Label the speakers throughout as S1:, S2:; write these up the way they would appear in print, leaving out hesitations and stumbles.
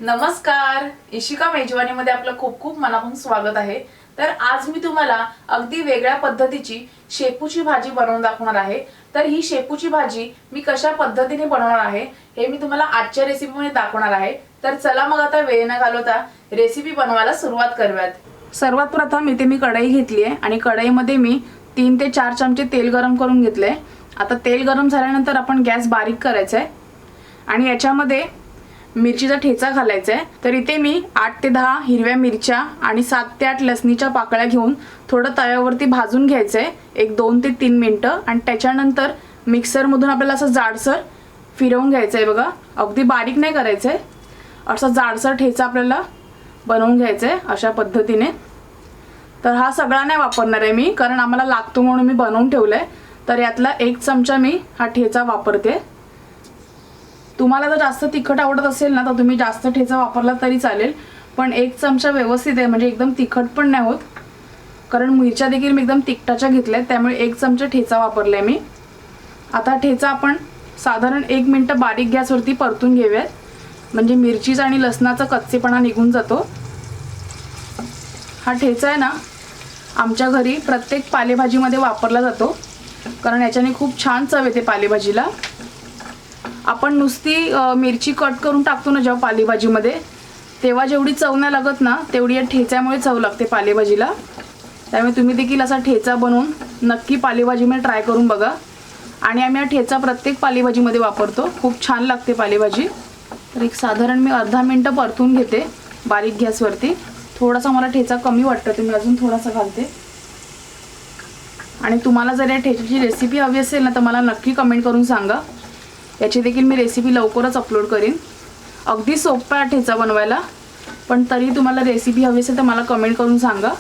S1: नमस्कार, इशिका मेजवानी मध्ये आपलं खूप खूप मनापासून स्वागत आहे। तर आज मी तुम्हाला अगदी वेगळ्या पद्धतीची शेपूची भाजी बनवून दाखवणार आहे। तर ही शेपूची भाजी मी कशा पद्धतीने बनवणार आहे हे मी तुम्हाला आजच्या रेसिपीमध्ये दाखवणार आहे। तर चला मग आता वेळ न घालवता रेसिपी बनवायला सुरुवात करूयात। सर्वात प्रथम इथे मी कढई घेतली आहे आणि कढईमध्ये मी 3 ते 4 चमचे तेल गरम करून घेतले। आता तेल गरम झाल्यानंतर आपण गॅस बारीक करायचा आहे आणि याच्यामध्ये मिरचीचा ठेचा घालायचा आहे। तर इथे मी 8 ते 10 हिरव्या मिरच्या आणि 7 ते 8 लसणीच्या पाकळ्या घेऊन थोडं तव्यावरती भाजून घ्यायचं आहे, एक 2 ते 3 मिनिटं। आणि त्याच्यानंतर मिक्सर मधून आपल्याला असं जाडसर फिरवून घ्यायचं आहे बघा, अगदी बारीक नाही करायचं आहे, असं जाडसर ठेचा आपल्याला बनवून घ्यायचं आहे अशा पद्धतीने। तर हा सगळा नाही वापरणार आहे मी, कारण आम्हाला लागतो म्हणून मी बनवून ठेवलंय। तर यातला 1 चमचा मी हा ठेचा वापरते। तुम्हाला जर जास्त तिखट आवडत असेल ना तर तुम्ही जास्त ठेचा वापरला तरी चालेल, पण 1 चमचा व्यवस्थित आहे, म्हणजे एकदम तिखट पण नाही होत, कारण मिरच्या देखील मी एकदम तिखटाच्या घेतल्या, त्यामुळे 1 चमचा ठेचा वापरलाय मी। आता ठेचा आपण साधारण 1 मिनिट बारीक गॅसवरती परतून घेऊयात, म्हणजे मिरचीचा आणि लसणाचा कच्चेपणा निघून जातो। हा ठेचा आहे ना आमच्या घरी प्रत्येक पालेभाजीमध्ये वापरला जातो, कारण याच्याने खूप छान चव येते पालेभाजीला। आपण नुसती मिरची कट करून टाकतो ना जेव्हा पालेभाजीमध्ये, तेव्हा जेवढी चव नाही लागत ना तेवढी या ठेच्यामुळे चव लागते पालेभाजीला। त्यामुळे तुम्ही देखील असा ठेचा बनवून नक्की पालेभाजीमध्ये ट्राय करून बघा। आणि आम्ही हा ठेचा प्रत्येक पालेभाजीमध्ये वापरतो, खूप छान लागते पालेभाजी। तर एक साधारण मी अर्धा मिनिट परतून घेते बारीक गॅसवरती। थोडासा मला ठेचा कमी वाटतं, तुम्ही अजून थोडासा घालते। आणि तुम्हाला जर या ठेच्याची रेसिपी हवी असेल ना तर मला नक्की कमेंट करून सांगा, याची देखील मी रेसिपी लवकरच अपलोड करीन। अगदी सोपा आहे ठेचा बनवायला, पण तरी तुम्हाला रेसिपी हवी असेल तर मला कमेंट करून सांगा।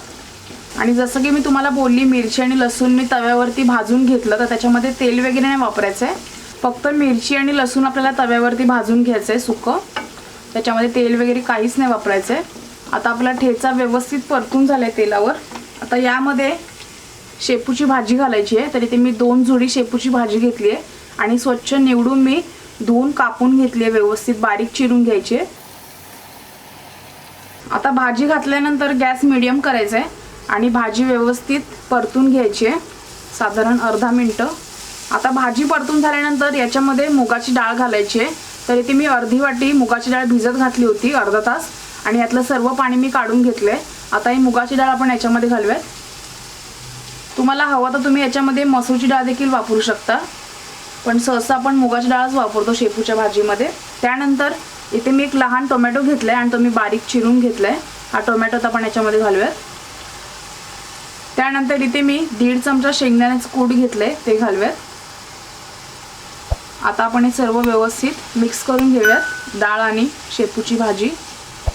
S1: आणि जसं की मी तुम्हाला बोलली, मिरची आणि लसूण मी तव्यावरती भाजून घेतलं, तर त्याच्यामध्ये तेल वगैरे नाही वापरायचं आहे, फक्त मिरची आणि लसूण आपल्याला तव्यावरती भाजून घ्यायचं आहे सुकं, त्याच्यामध्ये तेल वगैरे काहीच नाही वापरायचं आहे। आता आपला ठेचा व्यवस्थित परतून झाला आहे तेलावर। आता यामध्ये शेपूची भाजी घालायची आहे। तर इथे मी 2 जुडी शेपूची भाजी घेतली आहे आणि स्वच्छ निवडून मी धुवून कापून घेतली आहे, व्यवस्थित बारीक चिरून घ्यायची आहे। आता भाजी घातल्यानंतर गॅस मीडियम करायचा आहे आणि भाजी व्यवस्थित परतून घ्यायची आहे, साधारण अर्धा मिनिट। आता भाजी परतून झाल्यानंतर याच्यामध्ये मुगाची डाळ घालायची आहे। तर इथे मी अर्धी वाटी मुगाची डाळ भिजत घातली होती अर्धा तास, आणि यातलं सर्व पाणी मी काढून घेतलंय। आता ही मुगाची डाळ आपण याच्यामध्ये घालूयात। तुम्हाला हवं तर तुम्ही याच्यामध्ये मसूरची डाळ देखील वापरू शकता, पण सहसा आपण मुगाची डाळच वापरतो शेपूच्या भाजीमध्ये। त्यानंतर इथे मी एक लहान टोमॅटो घेतलाय आणि तो मी बारीक चिरून घेतलाय, हा टोमॅटो आपण याच्यामध्ये घालूयात। त्यानंतर इथे मी 1.5 चमचा शेंगदाण्याचं कूट घेतलंय, ते घालूयात। आता आपण हे सर्व व्यवस्थित मिक्स करून घेऊयात, डाळ आणि शेपूची भाजी।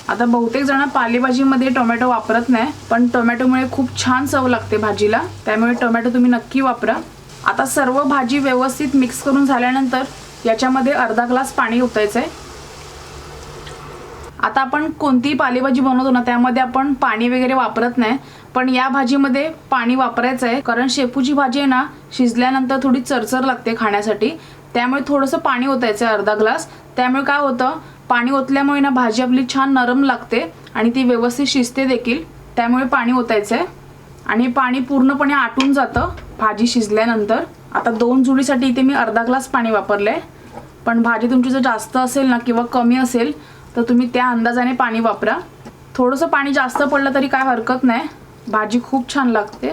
S1: आता बहुतेक जण पालेभाजीमध्ये टोमॅटो वापरत नाही, पण टोमॅटोमुळे खूप छान चव लागते भाजीला, त्यामुळे टोमॅटो तुम्ही नक्की वापरा। आता सर्व भाजी व्यवस्थित मिक्स करून झाल्यानंतर याच्यामध्ये अर्धा ग्लास पाणी ओतायचं आहे। आता आपण कोणतीही पालेभाजी बनवतो ना त्यामध्ये आपण पाणी वगैरे वापरत नाही, पण या भाजीमध्ये पाणी वापरायचं आहे, कारण शेपूची भाजी आहे ना शिजल्यानंतर थोडी चरचर लागते खाण्यासाठी, त्यामुळे थोडंसं पाणी ओतायचं आहे अर्धा ग्लास। त्यामुळे काय होतं, पाणी ओतल्यामुळे ना भाजी आपली छान नरम लागते आणि ती व्यवस्थित शिजते देखील, त्यामुळे पाणी ओतायचं आहे। आणि पाणी पूर्णपणे आटून जातं भाजी शिजल्यानंतर। आता 2 जुडीसाठी इथे मी अर्धा ग्लास पाणी वापरलंय, पण भाजी तुमची जर जास्त असेल ना किंवा कमी असेल तर तुम्ही त्या अंदाजाने पाणी वापरा। थोडंसं पाणी जास्त पडलं तरी काय हरकत नाही, भाजी खूप छान लागते।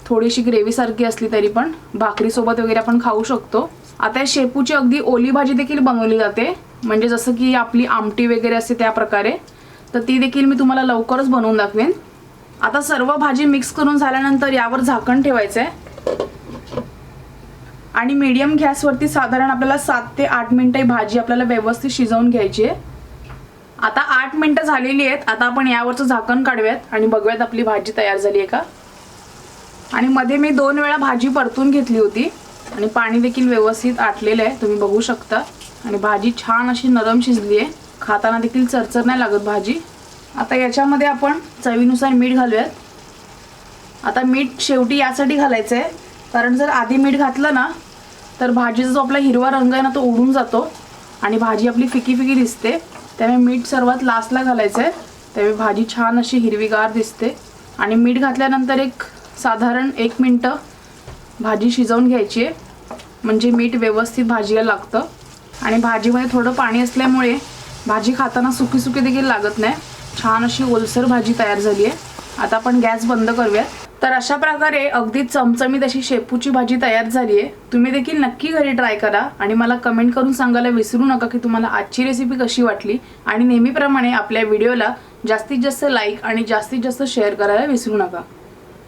S1: थोडीशी ग्रेव्हीसारखी असली तरी पण भाकरीसोबत वगैरे आपण खाऊ शकतो। आता शेपूची अगदी ओली भाजी देखील बनवली जाते, म्हणजे जसं की आपली आमटी वगैरे असते त्या प्रकारे, तर ती देखील मी तुम्हाला लवकरच बनवून दाखवेन। आता सर्व भाजी मिक्स करून झाल्यानंतर यावर झाकण ठेवायचं आहे आणि मीडियम गॅसवरती साधारण आपल्याला 7 ते 8 मिनिटं भाजी आपल्याला व्यवस्थित शिजवून घ्यायची आहे। आता 8 मिनिटं झालेली आहेत। आता आपण यावरचं झाकण काढूयात आणि बघूयात आपली भाजी तयार झाली आहे का। आणि मध्ये मी 2 वेळा भाजी परतून घेतली होती आणि पाणी देखील व्यवस्थित आटलेलं आहे, तुम्ही बघू शकता। आणि भाजी छान अशी नरम शिजली आहे, खाताना देखील चरचर नाही लागत भाजी। आता याच्यामध्ये आपण चवीनुसार मीठ घालूयात। आता मीठ शेवटी यासाठी घालायचं आहे, कारण जर आधी मीठ घातलं ना तर भाजीचा जो आपला हिरवा रंग आहे ना तो उडून जातो आणि भाजी आपली फिकी फिकी दिसते, त्यामुळे मीठ सर्वात लास्टला घालायचं आहे, त्यामुळे भाजी छान अशी हिरवीगार दिसते. आणि मीठ घातल्यानंतर एक साधारण 1 मिनिट भाजी शिजवून घ्यायची आहे, म्हणजे मीठ व्यवस्थित भाजीला लागतं. आणि भाजीमध्ये थोडं पाणी असल्यामुळे भाजी खाताना सुकी सुकी देखील लागत नाही. छान अशी ओलसर भाजी तयार झाली आहे. आता आपण गॅस बंद करूयात. तर अशा प्रकारे अगदी चमचमीत अशी शेपूची भाजी तयार झाली आहे. तुम्ही देखील नक्की घरी ट्राय करा आणि मला कमेंट करून सांगायला विसरू नका की तुम्हाला आजची रेसिपी कशी वाटली. आणि नेहमीप्रमाणे आपल्या व्हिडिओला जास्तीत जास्त लाईक आणि जास्तीत जास्त शेअर करायला विसरू नका.